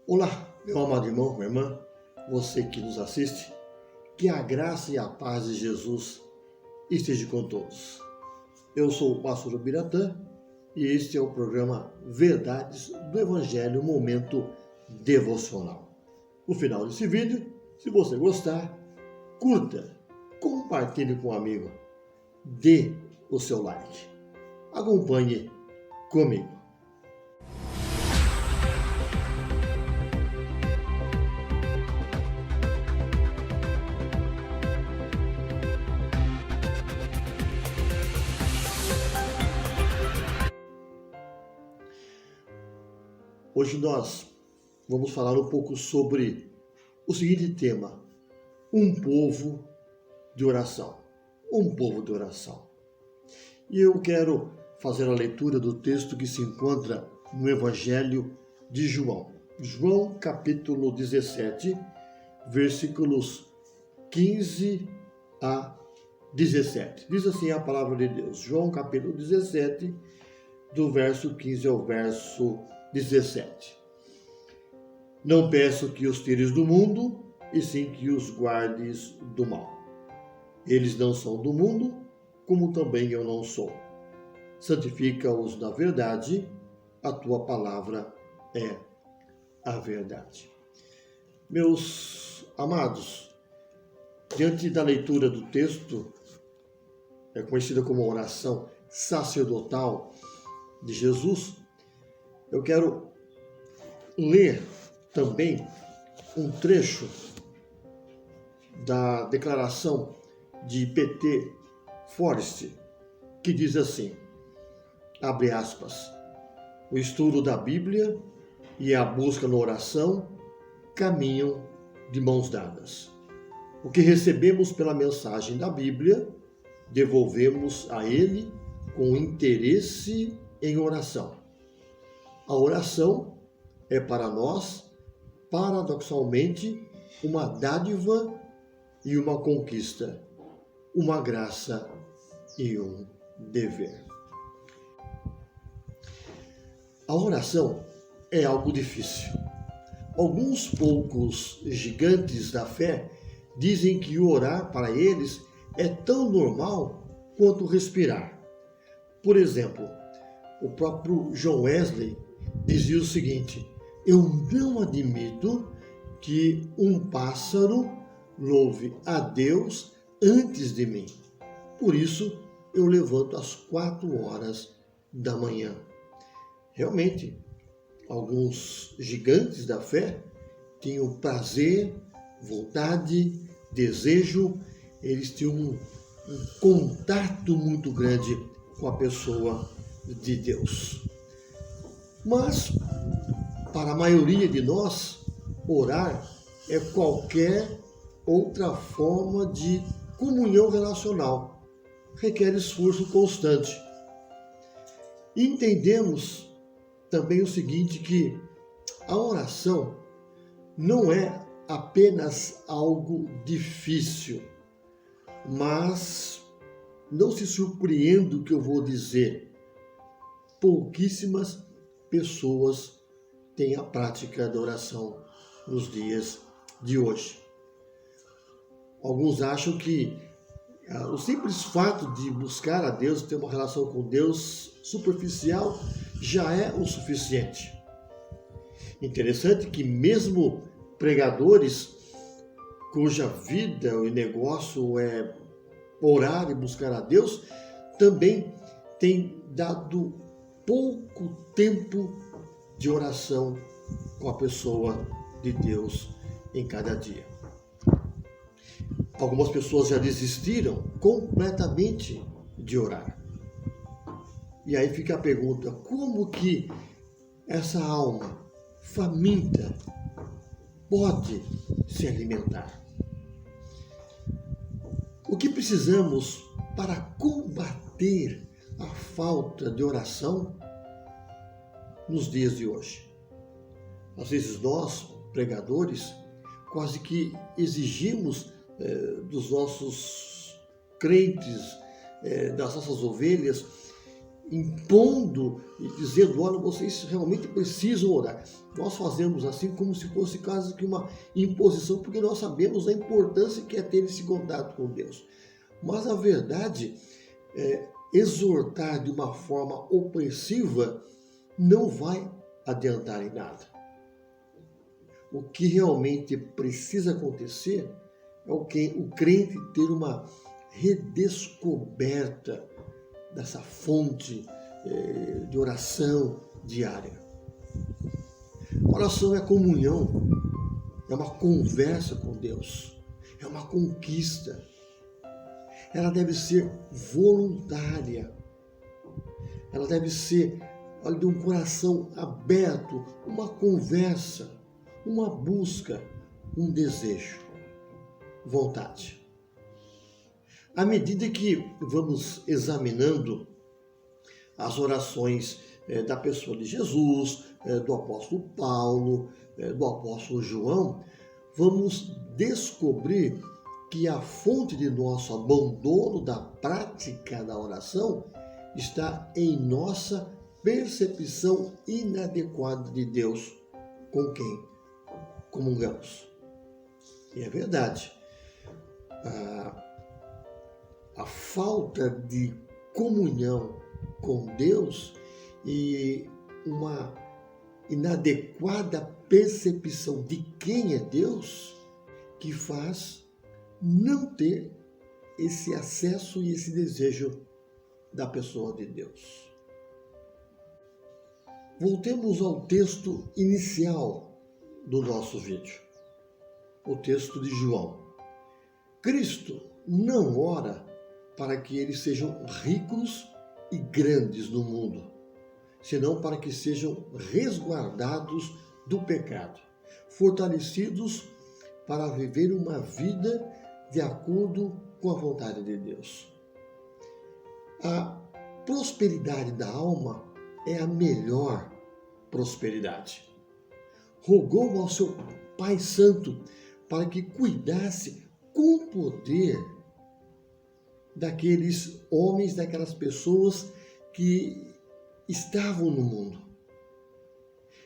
Olá, meu amado irmão, minha irmã, você que nos assiste, que a graça e a paz de Jesus esteja com todos. Eu sou o pastor Biratã e este é o programa Verdades do Evangelho Momento Devocional. No final desse vídeo, se você gostar, curta, compartilhe com um amigo, dê o seu like. Acompanhe comigo. Hoje nós vamos falar um pouco sobre o seguinte tema: um povo de oração. Um povo de oração. E eu quero fazer a leitura do texto que se encontra no Evangelho de João. João, capítulo 17, versículos 15 a 17. Diz assim a palavra de Deus. João, capítulo 17, do verso 15 ao verso 17. Não peço que os tires do mundo, e sim que os guardes do mal. Eles não são do mundo, como também eu não sou. Santifica-os na verdade, a tua palavra é a verdade. Meus amados, diante da leitura do texto, conhecida como oração sacerdotal de Jesus, eu quero ler também um trecho da declaração de P.T. Forrest, que diz assim, abre aspas, o estudo da Bíblia e a busca na oração caminham de mãos dadas. O que recebemos pela mensagem da Bíblia, devolvemos a Ele com interesse em oração. A oração é para nós, paradoxalmente, uma dádiva e uma conquista, uma graça e um dever. A oração é algo difícil. Alguns poucos gigantes da fé dizem que orar para eles é tão normal quanto respirar. Por exemplo, o próprio John Wesley dizia o seguinte: eu não admito que um pássaro louve a Deus antes de mim. Por isso, eu levanto às 4 horas da manhã. Realmente, alguns gigantes da fé tinham prazer, vontade, desejo, eles tinham um contato muito grande com a pessoa de Deus. Mas, para a maioria de nós, orar é qualquer outra forma de comunhão relacional. Requer esforço constante. E entendemos também o seguinte, que a oração não é apenas algo difícil, mas não se surpreenda o que eu vou dizer. Pouquíssimas pessoas têm a prática da oração nos dias de hoje. Alguns acham que o simples fato de buscar a Deus, ter uma relação com Deus superficial, já é o suficiente. Interessante que mesmo pregadores cuja vida e negócio é orar e buscar a Deus, também têm dado pouco tempo de oração com a pessoa de Deus em cada dia. Algumas pessoas já desistiram completamente de orar. E aí fica a pergunta, como que essa alma faminta pode se alimentar? O que precisamos para combater a falta de oração nos dias de hoje? Às vezes nós, pregadores, quase que exigimos dos nossos crentes, das nossas ovelhas, impondo e dizendo, olha, vocês realmente precisam orar. Nós fazemos assim como se fosse quase que uma imposição, porque nós sabemos a importância que é ter esse contato com Deus. Mas a verdade é exortar de uma forma opressiva não vai adiantar em nada. O que realmente precisa acontecer é o crente ter uma redescoberta dessa fonte de oração diária. Oração é comunhão, é uma conversa com Deus, é uma conquista. Ela deve ser voluntária, ela deve ser de um coração aberto, uma conversa, uma busca, um desejo, vontade. À medida que vamos examinando as orações da pessoa de Jesus, do apóstolo Paulo, do apóstolo João, vamos descobrir que a fonte de nosso abandono da prática da oração está em nossa percepção inadequada de Deus com quem comungamos. E é verdade. A falta de comunhão com Deus e uma inadequada percepção de quem é Deus que faz não ter esse acesso e esse desejo da pessoa de Deus. Voltemos ao texto inicial do nosso vídeo, o texto de João. Cristo não ora para que eles sejam ricos e grandes no mundo, senão para que sejam resguardados do pecado, fortalecidos para viver uma vida de acordo com a vontade de Deus. A prosperidade da alma é a melhor prosperidade. Rogou ao seu Pai Santo para que cuidasse com poder daqueles homens, daquelas pessoas que estavam no mundo.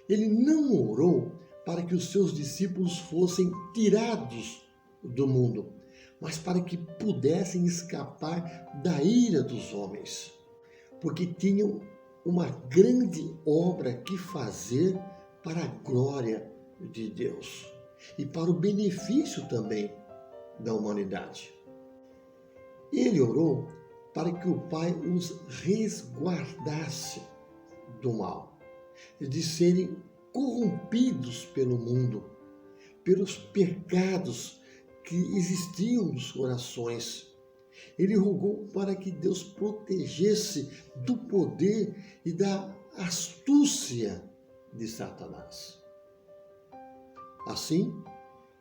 Ele não orou para que os seus discípulos fossem tirados do mundo, mas para que pudessem escapar da ira dos homens, porque tinham uma grande obra que fazer para a glória de Deus e para o benefício também da humanidade. Ele orou para que o Pai os resguardasse do mal, de serem corrompidos pelo mundo, pelos pecados que existiam nos corações. Ele rogou para que Deus protegesse do poder e da astúcia de Satanás. Assim,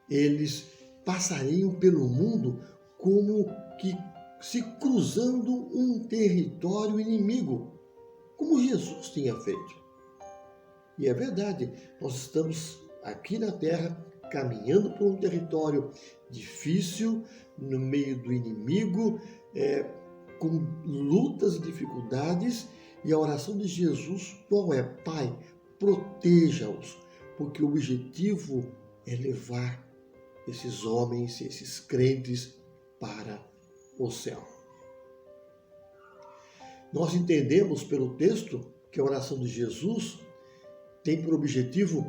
eles passariam pelo mundo como que se cruzando um território inimigo, como Jesus tinha feito. E é verdade, nós estamos aqui na Terra caminhando por um território difícil, no meio do inimigo, com lutas e dificuldades, e a oração de Jesus qual é? Pai, proteja-os, porque o objetivo é levar esses homens, esses crentes para o céu. Nós entendemos pelo texto que a oração de Jesus tem por objetivo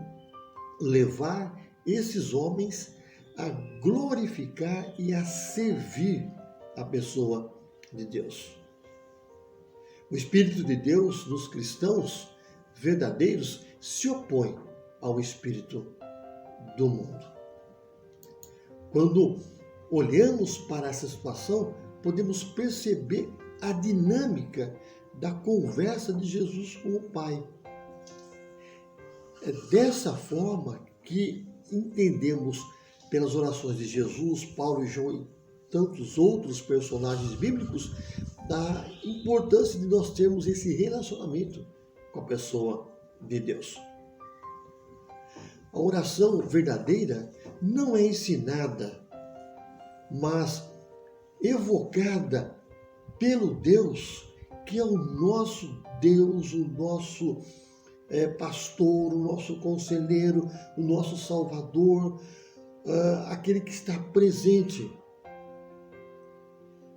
levar esses homens a glorificar e a servir a pessoa de Deus. O Espírito de Deus nos cristãos verdadeiros se opõe ao espírito do mundo. Quando olhamos para essa situação, podemos perceber a dinâmica da conversa de Jesus com o Pai. É dessa forma que entendemos pelas orações de Jesus, Paulo e João e tantos outros personagens bíblicos da importância de nós termos esse relacionamento com a pessoa de Deus. A oração verdadeira não é ensinada, mas evocada pelo Deus que é o nosso Deus, o nosso pastor, o nosso conselheiro, o nosso Salvador, aquele que está presente.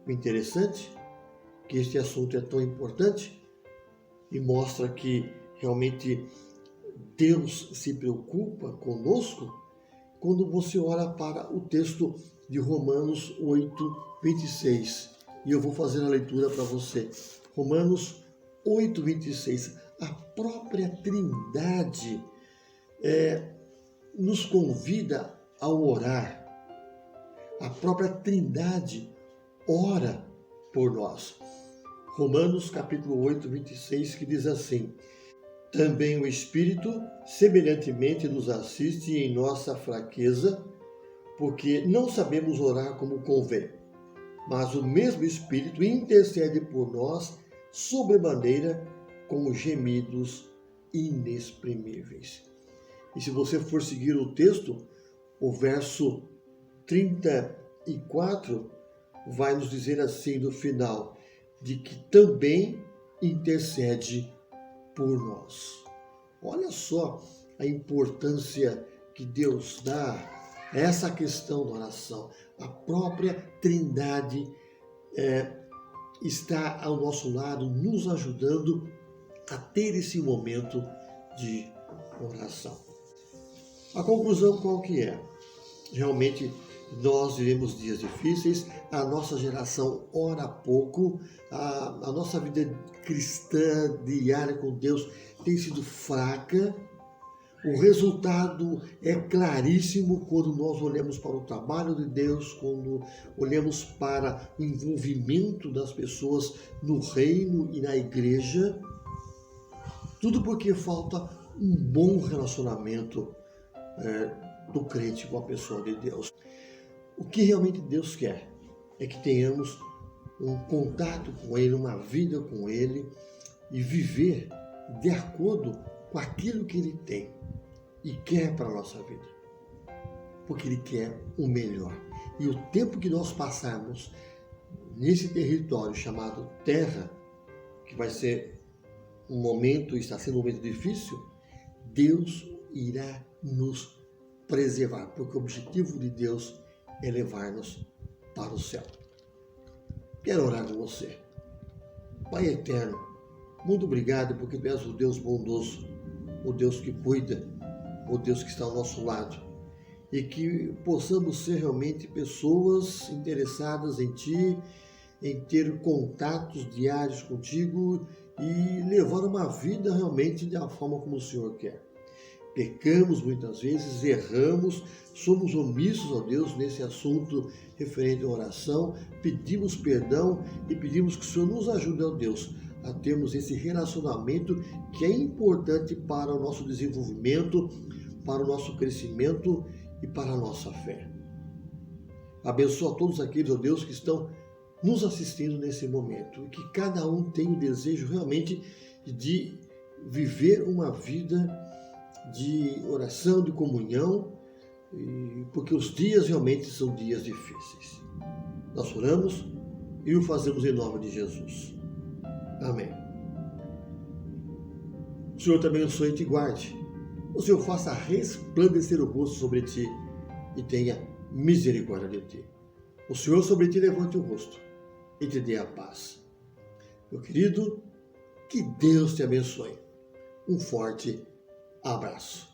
O interessante é que este assunto é tão importante e mostra que realmente Deus se preocupa conosco quando você olha para o texto de Romanos 8, 26. E eu vou fazer a leitura para você. Romanos 8, 26. A própria Trindade nos convida a orar. A própria Trindade ora por nós. Romanos capítulo 8, 26, que diz assim: também o Espírito semelhantemente nos assiste em nossa fraqueza, porque não sabemos orar como convém. Mas o mesmo Espírito intercede por nós sobremaneira com gemidos inexprimíveis. E se você for seguir o texto, o verso 34 vai nos dizer assim no final, de que também intercede por nós. Olha só a importância que Deus dá a essa questão da oração. A própria Trindade está ao nosso lado, nos ajudando a ter esse momento de oração. A conclusão qual que é? Realmente nós vivemos dias difíceis, a nossa geração ora pouco, a nossa vida cristã diária com Deus tem sido fraca. O resultado é claríssimo quando nós olhamos para o trabalho de Deus, quando olhamos para o envolvimento das pessoas no reino e na igreja. Tudo porque falta um bom relacionamento do crente com a pessoa de Deus. O que realmente Deus quer é que tenhamos um contato com Ele, uma vida com Ele e viver de acordo com aquilo que Ele tem e quer para a nossa vida. Porque Ele quer o melhor. E o tempo que nós passarmos nesse território chamado Terra, que vai ser um momento, está sendo um momento difícil, Deus irá nos preservar, porque o objetivo de Deus é levar-nos para o céu. Quero orar com você. Pai eterno, muito obrigado porque Tu és o Deus bondoso, o Deus que cuida, o Deus que está ao nosso lado. E que possamos ser realmente pessoas interessadas em Ti, em ter contatos diários contigo e levar uma vida realmente da forma como o Senhor quer. Pecamos muitas vezes, erramos, somos omissos, ó Deus, nesse assunto referente à oração, pedimos perdão e pedimos que o Senhor nos ajude, ó Deus, a termos esse relacionamento que é importante para o nosso desenvolvimento, para o nosso crescimento e para a nossa fé. Abençoa todos aqueles, ó Deus, que estão nos assistindo nesse momento e que cada um tenha o desejo realmente de viver uma vida de oração, de comunhão, porque os dias realmente são dias difíceis. Nós oramos e o fazemos em nome de Jesus. Amém. O Senhor te abençoe e te guarde. O Senhor faça resplandecer o rosto sobre ti e tenha misericórdia de ti. O Senhor sobre ti levante o rosto e te dê a paz. Meu querido, que Deus te abençoe. Um forte abraço.